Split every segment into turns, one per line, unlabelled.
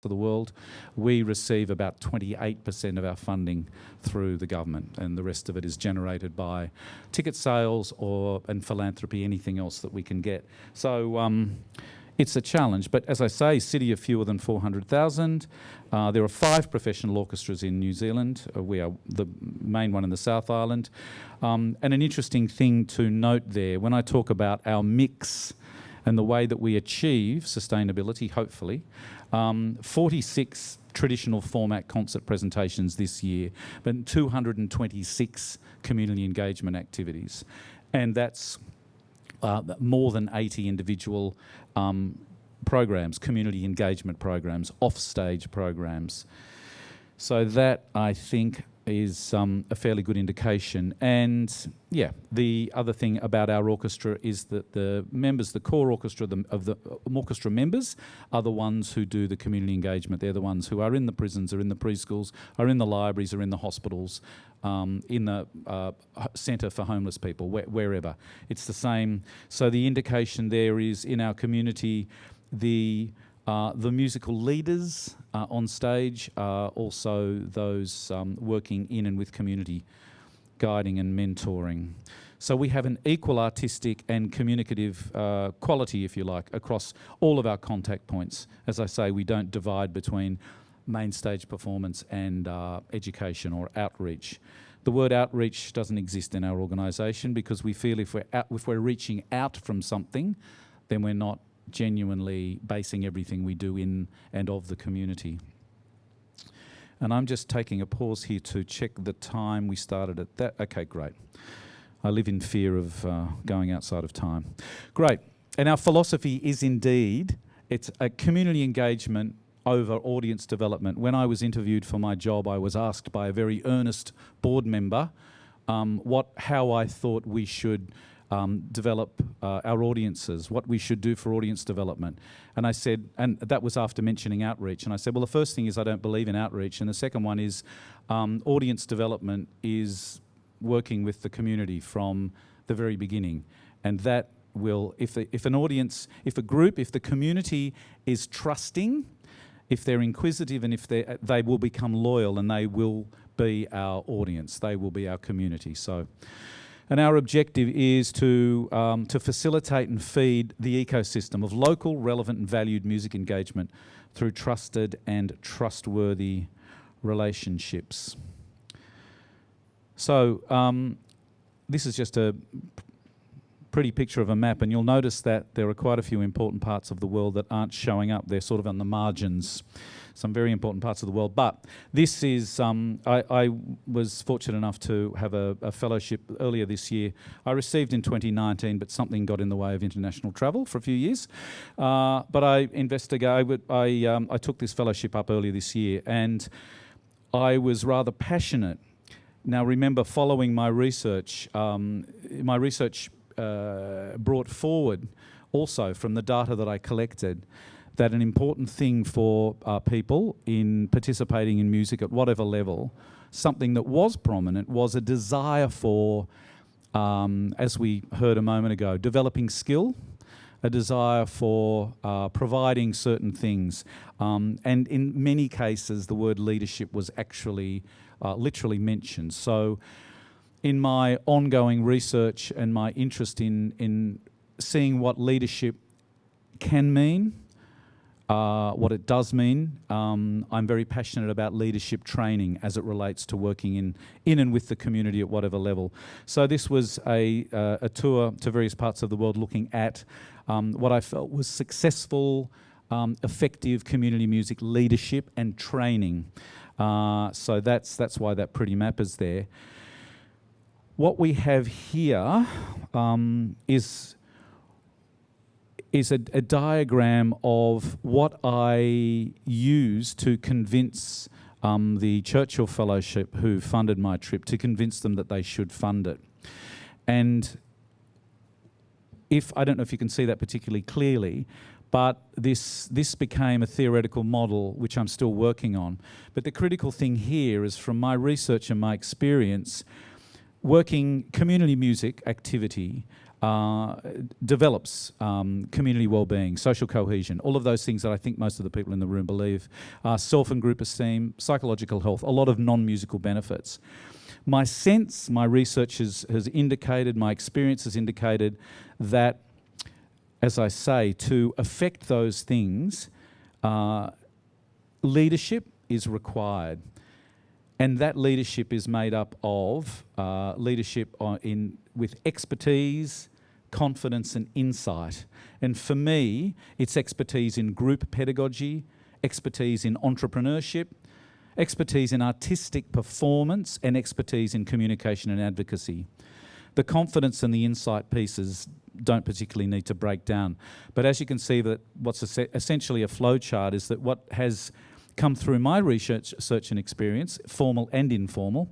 of the world. We receive about 28% of our funding through the government, and the rest of it is generated by ticket sales and philanthropy, anything else that we can get. So it's a challenge, but as I say, city of fewer than 400,000. There are 5 professional orchestras in New Zealand. We are the main one in the South Island. And an interesting thing to note there, when I talk about our mix and the way that we achieve sustainability, hopefully, 46 traditional format concert presentations this year, but 226 community engagement activities. And that's more than 80 individual programs, community engagement programs, offstage programs. So that, I think, is a fairly good indication. And yeah, the other thing about our orchestra is that the members, the core orchestra of the orchestra members, are the ones who do the community engagement. They're the ones who are in the prisons, are in the preschools, are in the libraries, are in the hospitals, in the centre for homeless people, wherever. It's the same. So the indication there is, in our community, the musical leaders on stage are also those working in and with community, guiding and mentoring. So we have an equal artistic and communicative quality, if you like, across all of our contact points. As I say, we don't divide between main stage performance and education or outreach. The word outreach doesn't exist in our organisation because we feel if we're reaching out from something, then we're not genuinely basing everything we do in and of the community. And I'm just taking a pause here to check the time we started at that. Okay, great. I live in fear of going outside of time. Great. And our philosophy is indeed, it's a community engagement over audience development. When I was interviewed for my job, I was asked by a very earnest board member how I thought we should develop our audiences, what we should do for audience development. And I said, and that was after mentioning outreach, and I said, well, the first thing is I don't believe in outreach, and the second one is audience development is working with the community from the very beginning. And that will, if the community is trusting, if they're inquisitive, and if they will become loyal, and they will be our audience, they will be our community. So. And our objective is to facilitate and feed the ecosystem of local, relevant and valued music engagement through trusted and trustworthy relationships. So this is just a pretty picture of a map, and you'll notice that there are quite a few important parts of the world that aren't showing up. They're sort of on the margins, some very important parts of the world. But this is, I was fortunate enough to have a fellowship earlier this year. I received in 2019, but something got in the way of international travel for a few years. But I took this fellowship up earlier this year, and I was rather passionate. Now remember, following my research brought forward also from the data that I collected that an important thing for people in participating in music at whatever level, something that was prominent was a desire for, as we heard a moment ago, developing skill, a desire for providing certain things. And in many cases, the word leadership was actually literally mentioned. So in my ongoing research and my interest in seeing what leadership can mean, what it does mean, I'm very passionate about leadership training as it relates to working in and with the community at whatever level. So this was a tour to various parts of the world looking at what I felt was successful, effective community music leadership and training. So that's why that pretty map is there. What we have here is a diagram of what I use to convince the Churchill Fellowship, who funded my trip, to convince them that they should fund it. And I don't know if you can see that particularly clearly, but this became a theoretical model, which I'm still working on. But the critical thing here is, from my research and my experience, working community music activity develops community well-being, social cohesion, all of those things that I think most of the people in the room believe, self and group esteem, psychological health, a lot of non-musical benefits. My sense, my research has indicated, my experience has indicated that, as I say, to affect those things, leadership is required. And that leadership is made up of leadership with expertise, confidence and insight. And for me, it's expertise in group pedagogy, expertise in entrepreneurship, expertise in artistic performance, and expertise in communication and advocacy. The confidence and the insight pieces don't particularly need to break down. But as you can see, that what's essentially a flow chart is that what has come through my research and experience, formal and informal,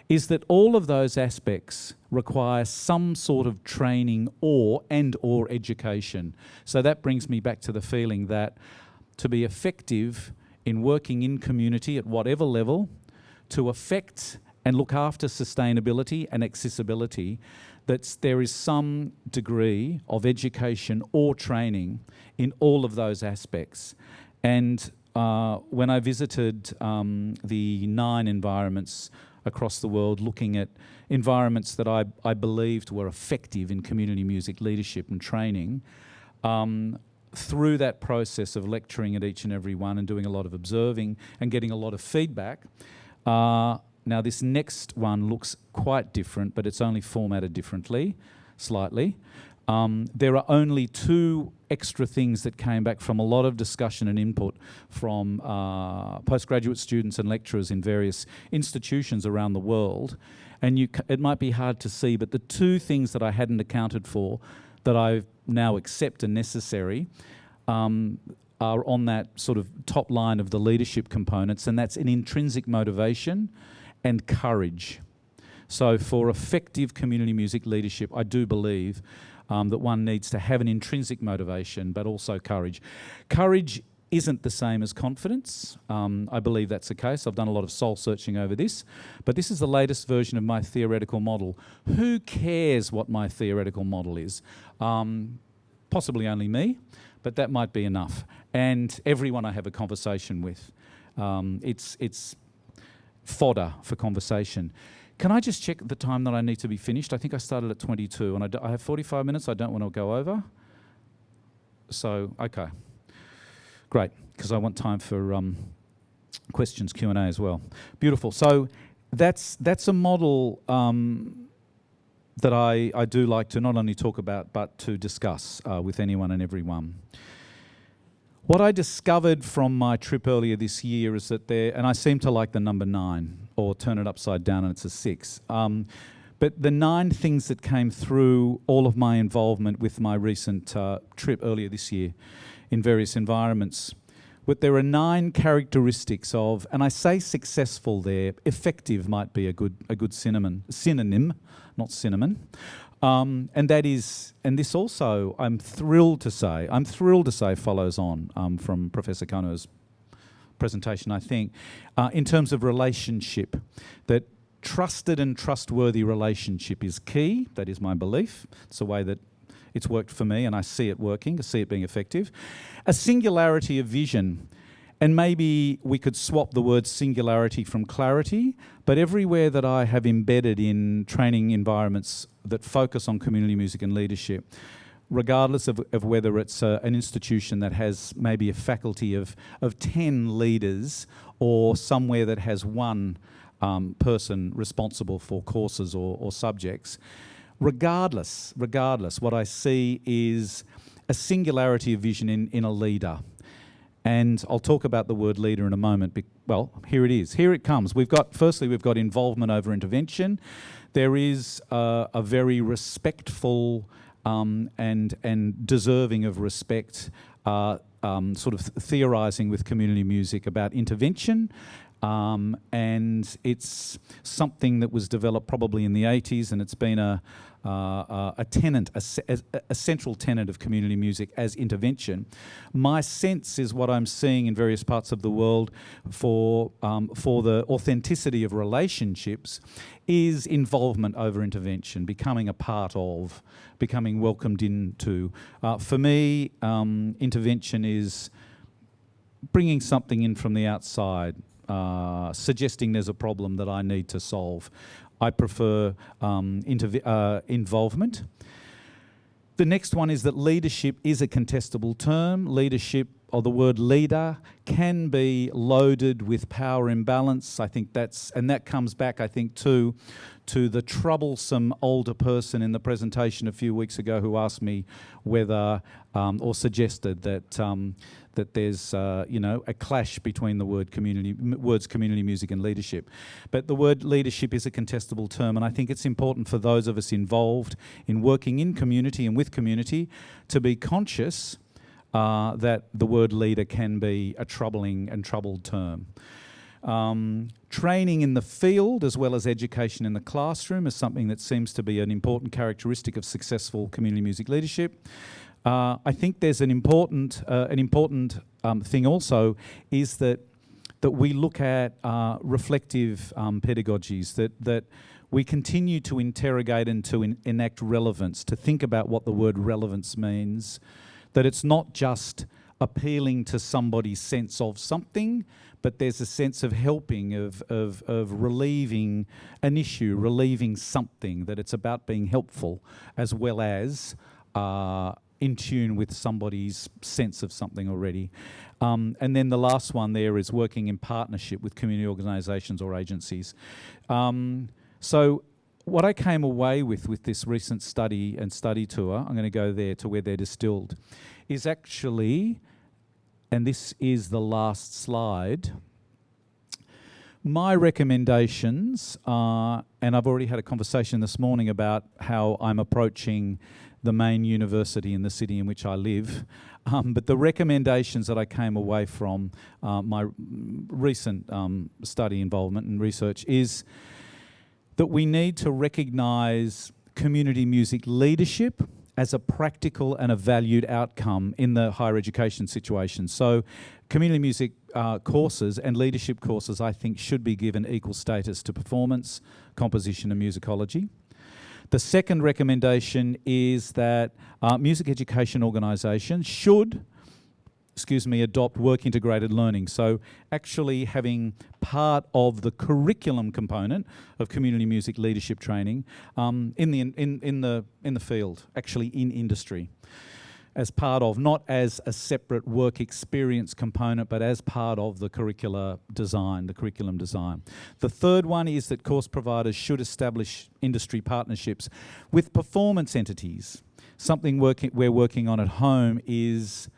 is that all of those aspects require some sort of training or education. So that brings me back to the feeling that to be effective in working in community at whatever level, to affect and look after sustainability and accessibility, that there is some degree of education or training in all of those aspects. And when I visited the 9 environments across the world, looking at environments that I believed were effective in community music leadership and training, through that process of lecturing at each and every one and doing a lot of observing and getting a lot of feedback, now this next one looks quite different, but it's only formatted differently, slightly. There are only 2 extra things that came back from a lot of discussion and input from postgraduate students and lecturers in various institutions around the world. And it might be hard to see, but the 2 things that I hadn't accounted for that I now accept are necessary are on that sort of top line of the leadership components, and that's an intrinsic motivation and courage. So for effective community music leadership, I do believe that one needs to have an intrinsic motivation, but also courage. Courage isn't the same as confidence. I believe that's the case. I've done a lot of soul searching over this, but this is the latest version of my theoretical model. Who cares what my theoretical model is? Possibly only me, but that might be enough. And everyone I have a conversation with. It's fodder for conversation. Can I just check the time that I need to be finished? I think I started at 22 and I have 45 minutes. I don't want to go over. So, okay. Great, because I want time for questions, Q&A as well. Beautiful. So that's a model that I do like to not only talk about, but to discuss with anyone and everyone. What I discovered from my trip earlier this year is that and I seem to like the number 9, or turn it upside down and it's a 6. But the 9 things that came through all of my involvement with my recent trip earlier this year in various environments, but there are 9 characteristics of, and I say successful there, effective might be a good synonym, not cinnamon. And that is, and this also, I'm thrilled to say follows on from Professor Kano's presentation, I think, in terms of relationship, that trusted and trustworthy relationship is key. That is my belief. It's the way that it's worked for me, and I see it working, I see it being effective. A singularity of vision, and maybe we could swap the word singularity from clarity, but everywhere that I have embedded in training environments that focus on community music and leadership, regardless of whether it's an institution that has maybe a faculty of 10 leaders, or somewhere that has 1 person responsible for courses or subjects, regardless, what I see is a singularity of vision in a leader. And I'll talk about the word leader in a moment. Well, here it is. Here it comes. Firstly, we've got involvement over intervention. There is a very respectful and deserving of respect sort of theorising with community music about intervention. And it's something that was developed probably in the 80s, and it's been a tenet, a central tenet of community music as intervention. My sense is what I'm seeing in various parts of the world for the authenticity of relationships is involvement over intervention, becoming a part of, becoming welcomed into. For me, intervention is bringing something in from the outside, suggesting there's a problem that I need to solve. I prefer involvement. The next one is that leadership is a contestable term. Leadership, or the word leader, can be loaded with power imbalance. I think that comes back, I think, to the troublesome older person in the presentation a few weeks ago who asked me whether, or suggested that there's a clash between the words community music and leadership. But the word leadership is a contestable term, and I think it's important for those of us involved in working in community and with community to be conscious that the word leader can be a troubling and troubled term. Training in the field as well as education in the classroom is something that seems to be an important characteristic of successful community music leadership. I think there's an important thing also is that we look at reflective pedagogies, that we continue to interrogate and to enact relevance, to think about what the word relevance means, that it's not just appealing to somebody's sense of something, but there's a sense of helping, of relieving an issue, relieving something, that it's about being helpful as well as in tune with somebody's sense of something already. And then the last one there is working in partnership with community organisations or agencies. So what I came away with this recent study and study tour, I'm going to go there to where they're distilled, is actually, and this is the last slide, my recommendations are, and I've already had a conversation this morning about how I'm approaching the main university in the city in which I live, but the recommendations that I came away from my recent study involvement and research is that we need to recognise community music leadership as a practical and a valued outcome in the higher education situation. So community music courses and leadership courses, I think, should be given equal status to performance, composition and musicology. The second recommendation is that music education organisations should, adopt work-integrated learning. So actually having part of the curriculum component of community music leadership training in the field, actually in industry, as part of, not as a separate work experience component, but as part of the curriculum design. The third one is that course providers should establish industry partnerships with performance entities. Something we're working on at home is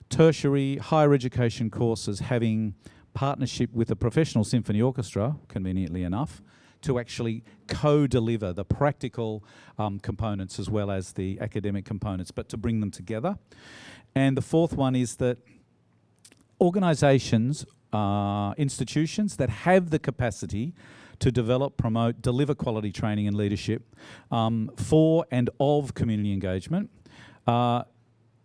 tertiary higher education courses having partnership with a professional symphony orchestra, conveniently enough, to actually co-deliver the practical components as well as the academic components, but to bring them together. And the fourth one is that organisations, institutions that have the capacity to develop, promote, deliver quality training and leadership for and of community engagement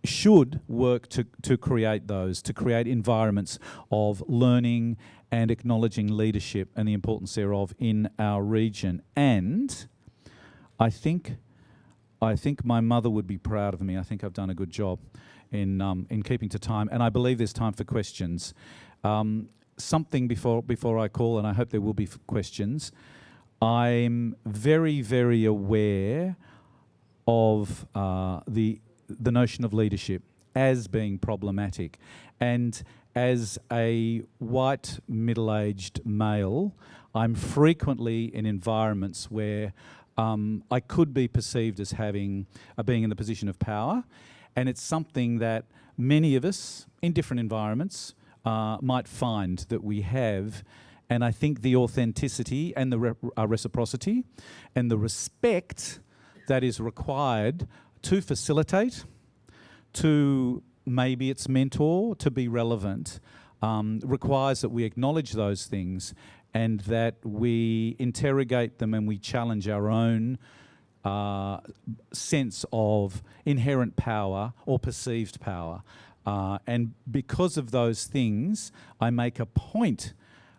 should work to create those, to create environments of learning and acknowledging leadership and the importance thereof in our region. And I think my mother would be proud of me. I think I've done a good job in keeping to time, and I believe there's time for questions. Something before I call, and I hope there will be questions. I'm very, very aware of the notion of leadership as being problematic. And as a white, middle-aged male, I'm frequently in environments where I could be perceived as being in the position of power. And it's something that many of us in different environments might find that we have. And I think the authenticity and the reciprocity and the respect that is required to facilitate, to maybe it's mentor, to be relevant, requires that we acknowledge those things and that we interrogate them and we challenge our own sense of inherent power or perceived power. And because of those things, I make a point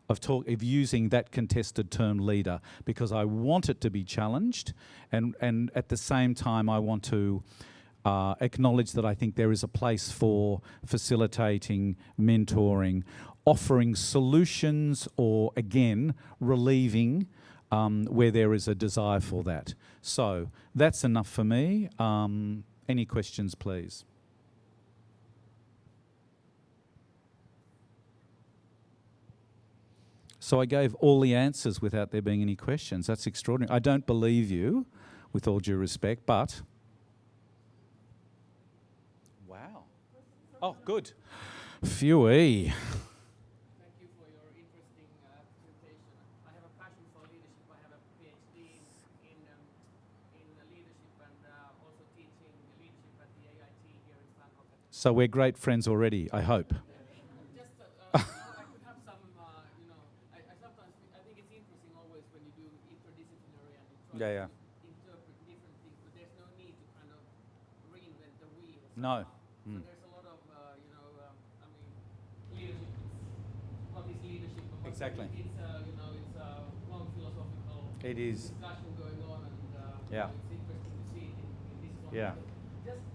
of using that contested term leader, because I want it to be challenged, and at the same time I want to acknowledge that I think there is a place for facilitating, mentoring, offering solutions, or again, relieving where there is a desire for that. So that's enough for me. Any questions, please? So I gave all the answers without there being any questions. That's extraordinary. I don't believe you, with all due respect, but... Wow. Oh, good. Phew-wee.
Thank you for your interesting presentation. I have a passion for leadership. I have a PhD in leadership and also teaching leadership at the AIT here in Bangkok.
So we're great friends already, I hope.
Just I could have some, I sometimes I think it's interesting always when you do interdisciplinary and you try to interpret different things, but there's no need to kind of reinvent the wheel.
No.
So there's a lot of, leadership. What is leadership? But
Exactly.
It's it's a long philosophical
It is.
discussion going on, and
Yeah.
it's interesting to see it in this form.
Yeah.
Just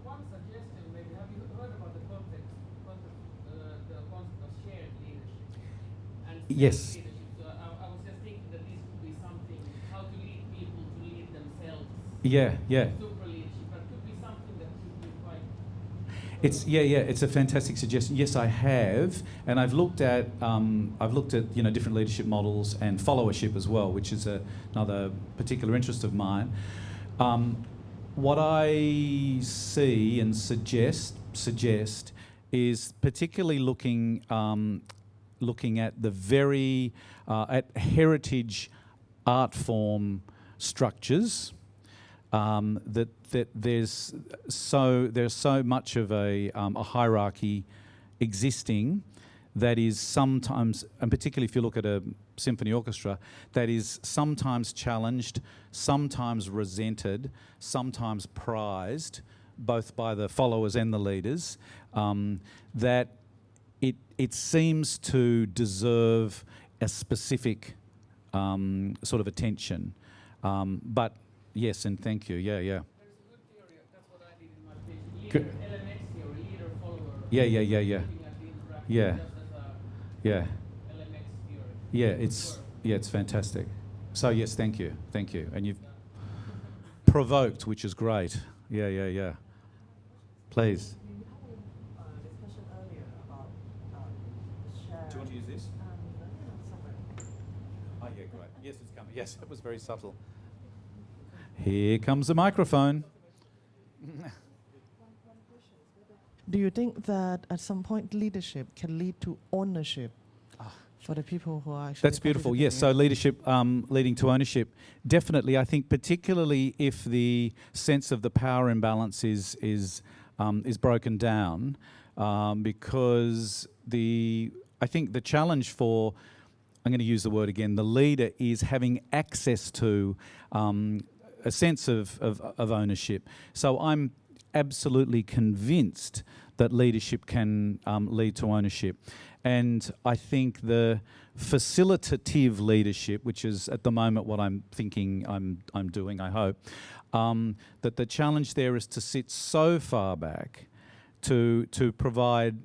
one suggestion, maybe. Have you heard about the concept of shared leadership? And
Yes.
leadership. So I was just thinking that this could be something, how to lead people to lead themselves.
Yeah.
Super leadership, but could be something that could be quite...
It's a fantastic suggestion. Yes, I have, and I've looked at different leadership models and followership as well, which is another particular interest of mine. What I see and suggest is particularly looking at the very at heritage art form structures. That there's so much of a hierarchy existing that is sometimes, and particularly if you look at a symphony orchestra, that is sometimes challenged, sometimes resented, sometimes prized, both by the followers and the leaders, that it seems to deserve a specific sort of attention. But yes, and thank you. Yeah.
There's a good theory. That's what I did in my PhD. LMX theory, leader follower.
Yeah.
Looking at the interaction
Yeah.
just as a
Yeah.
LMX theory.
Yeah, it's fantastic. So yes, thank you, and you've provoked, which is great. Yeah. Please.
We had a discussion earlier about shared...
Do you want to use this?
Somewhere.
Oh yeah, great. Yes, it's coming. Yes, it was very subtle. Here comes the microphone.
Do you think that at some point leadership can lead to ownership for the people who are actually...
That's beautiful. Yes, so leadership leading to ownership. Definitely, I think particularly if the sense of the power imbalance is broken down, because I think the challenge for, I'm going to use the word again, the leader is having access to a sense of ownership. So I'm absolutely convinced that leadership can lead to ownership. And I think the facilitative leadership, which is at the moment what I'm thinking I'm doing, I hope, that the challenge there is to sit so far back to provide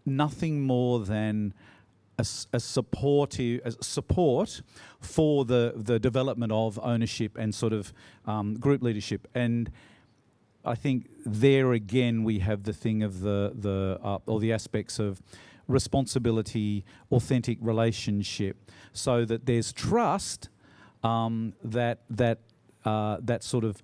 nothing more than a support for the development of ownership and sort of group leadership. And I think there again we have the thing of the aspects of responsibility, authentic relationship, so that there's trust, that sort of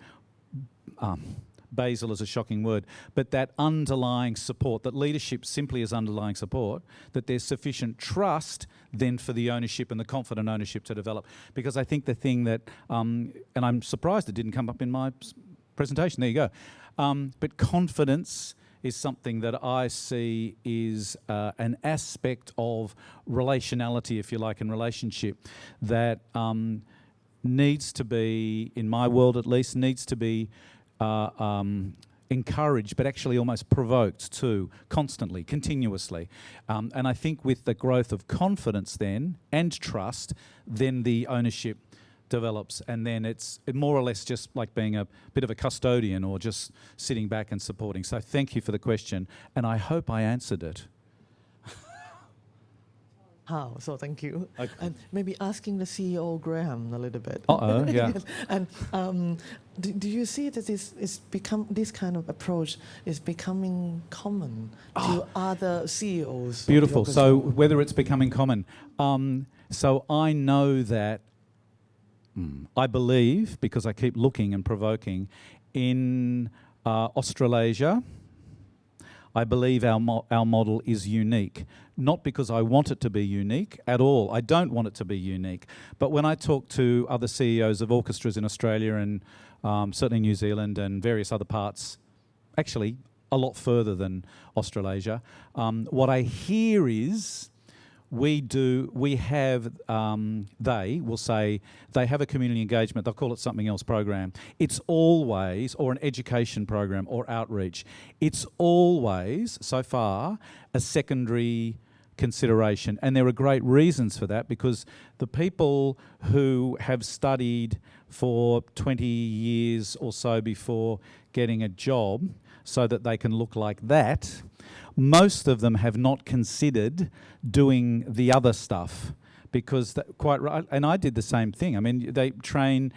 basal is a shocking word, but that underlying support, that leadership simply is underlying support, that there's sufficient trust then for the ownership and the confident ownership to develop. Because I think the thing that, and I'm surprised it didn't come up in my presentation, there you go, but confidence is something that I see is an aspect of relationality, if you like, in relationship, that needs to be, in my world at least, needs to be encouraged, but actually almost provoked too, constantly, continuously. And I think with the growth of confidence then, and trust, then the ownership develops, and then it's more or less just like being a bit of a custodian or just sitting back and supporting. So thank you for the question, and I hope I answered it.
How? So thank you.
Okay.
And maybe asking the CEO Graham a little bit.
Uh-oh, yeah.
Yes. And do you see that this kind of approach is becoming common to other CEOs?
Beautiful. So whether it's becoming common. So I know that, I believe, because I keep looking and provoking, in Australasia, I believe our model is unique. Not because I want it to be unique at all. I don't want it to be unique. But when I talk to other CEOs of orchestras in Australia and certainly New Zealand and various other parts, actually a lot further than Australasia, what I hear is they will say they have a community engagement, they'll call it something else program. It's always, or an education program or outreach, it's always, so far, a secondary consideration. And there are great reasons for that, because the people who have studied for 20 years or so before getting a job so that they can look like that, most of them have not considered doing the other stuff, because quite right, and I did the same thing. I mean, they train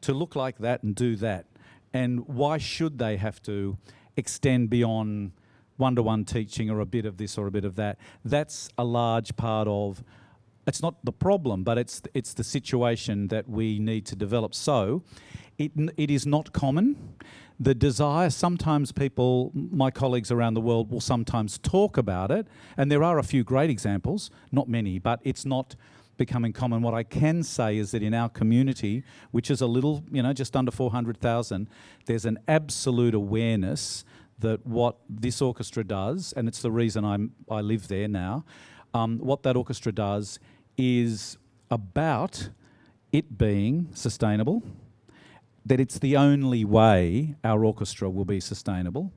to look like that and do that. And why should they have to extend beyond one-to-one teaching or a bit of this or a bit of that? That's a large part of, it's not the problem, but it's the situation that we need to develop. So it is not common. The desire, sometimes people, my colleagues around the world, will sometimes talk about it, and there are a few great examples, not many, but it's not becoming common. What I can say is that in our community, which is a little, just under 400,000, there's an absolute awareness that what this orchestra does, and it's the reason I live there now, what that orchestra does is about it being sustainable, that it's the only way our orchestra will be sustainable.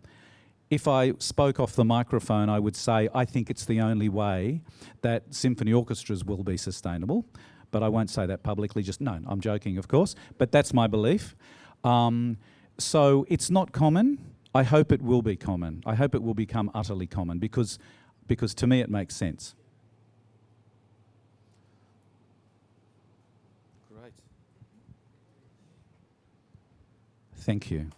If I spoke off the microphone, I would say I think it's the only way that symphony orchestras will be sustainable, but I won't say that publicly, no, I'm joking, of course, but that's my belief. So it's not common. I hope it will be common. I hope it will become utterly common, because to me it makes sense. Great. Thank you.